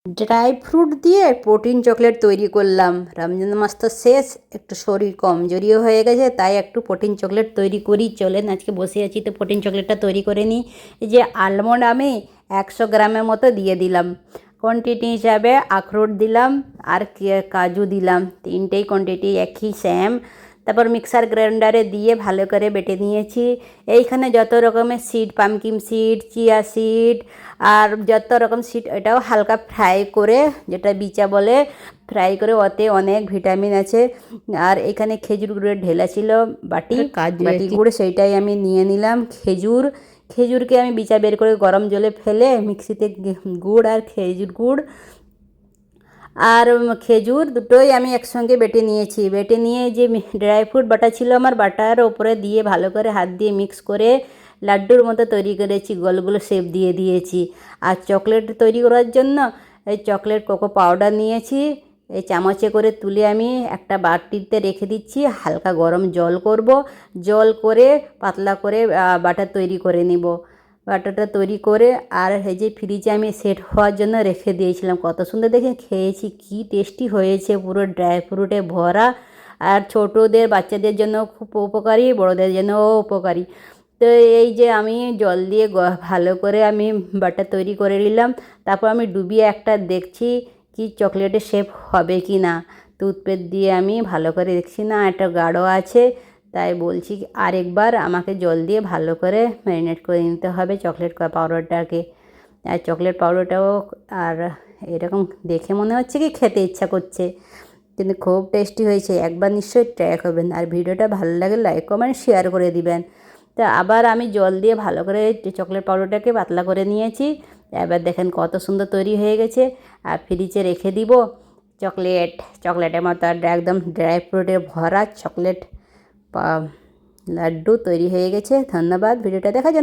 Dry fruit দিয়ে protein chocolate তৈরি করলাম। রমজান মাস তো শেষ, একটু শরীর কমজোরিও হয়ে গেছে, তাই একটু প্রোটিন চকলেট তৈরি করি। চলেন আজকে বসে আছি তো প্রোটিন চকলেটটা তৈরি করে নিই। এই যে আলমন্ড আমি 100 গ্রামের মতো দিয়ে দিলাম। কোয়ান্টিটি হিসাবে আখরোট দিলাম আর কাজু দিলাম, তিনটেই কোয়ান্টিটি একই সেম। তারপর মিক্সার গ্রাইন্ডারে দিয়ে ভালো করে বেটে নিয়েছি। এইখানে যত রকমের seed, pumpkin seed, chia seed আর যত রকম সিড, এটাও হালকা ফ্রাই করে, যেটা বিচা বলে, ফ্রাই করে, ওতে অনেক ভিটামিন আছে। আর এখানে খেজুর গুড়ের ঢেলা ছিল, বাটি গুড়, সেইটাই আমি নিয়ে নিলাম। খেজুরকে আমি বিচা বের করে গরম জলে ফেলে মিক্সিতে গুড় আর খেজুর গুড় আর খেজুর দুটোই আমি একসঙ্গে বেটে নিয়েছি। বেটে নিয়ে যে ড্রাই ফ্রুট বাটা ছিল আমার, বাটার ওপরে দিয়ে ভালো করে হাত দিয়ে মিক্স করে লাড্ডুর মতো তৈরি করেছি, গোলগুলো শেপ দিয়ে দিয়েছি। আর চকলেট তৈরি করার জন্য এই চকলেট কোকো পাউডার নিয়েছি, এই চামচে করে তুলে আমি একটা বাটিতে রেখে দিচ্ছি। হালকা গরম জল করব, জল করে পাতলা করে বাটার তৈরি করে নিব। বাটারটা তৈরি করে আর এই যে ফ্রিজে আমি সেট হওয়ার জন্য রেখে দিয়েছিলাম। কত সুন্দর দেখে খেয়েছি, কি টেস্টি হয়েছে, পুরো ড্রাই ফ্রুটে ভরা। আর ছোটোদের বাচ্চাদের জন্য খুব উপকারী, বড়োদের জন্যও উপকারী। তো এই যে আমি জল দিয়ে ভালো করে আমি বাটার তৈরি করে নিলাম। তারপর আমি ডুবিয়ে একটা দেখছি কি চকলেটের শেপ হবে কি না। টুথপেস্ট দিয়ে আমি ভালো করে দেখছি, না একটা গাঢ় আছে, তাই বলছি আরেকবার আমাকে জল দিয়ে ভালো করে ম্যারিনেট করে নিতে হবে চকলেট পাউডারটাকে। আর চকলেট পাউডারটাও আর এরকম দেখে মনে হচ্ছে কি খেতে ইচ্ছা করছে, কিন্তু খুব টেস্টি হয়েছে। একবার নিশ্চয়ই ট্রাই করবেন। আর ভিডিওটা ভালো লাগে লাইক কমেন্ট শেয়ার করে দিবেন। তা আবার আমি জল দিয়ে ভালো করে চকলেট পাউডারটাকে পাতলা করে নিয়েছি। এবার দেখেন কত সুন্দর তৈরি হয়ে গেছে। আর ফ্রিজে রেখে দিব। চকলেটের মতো একদম ড্রাই ফ্রুটে ভরা চকলেট লাড্ডু তৈরি হয়ে গেছে। ধন্যবাদ ভিডিওটা দেখার জন্য।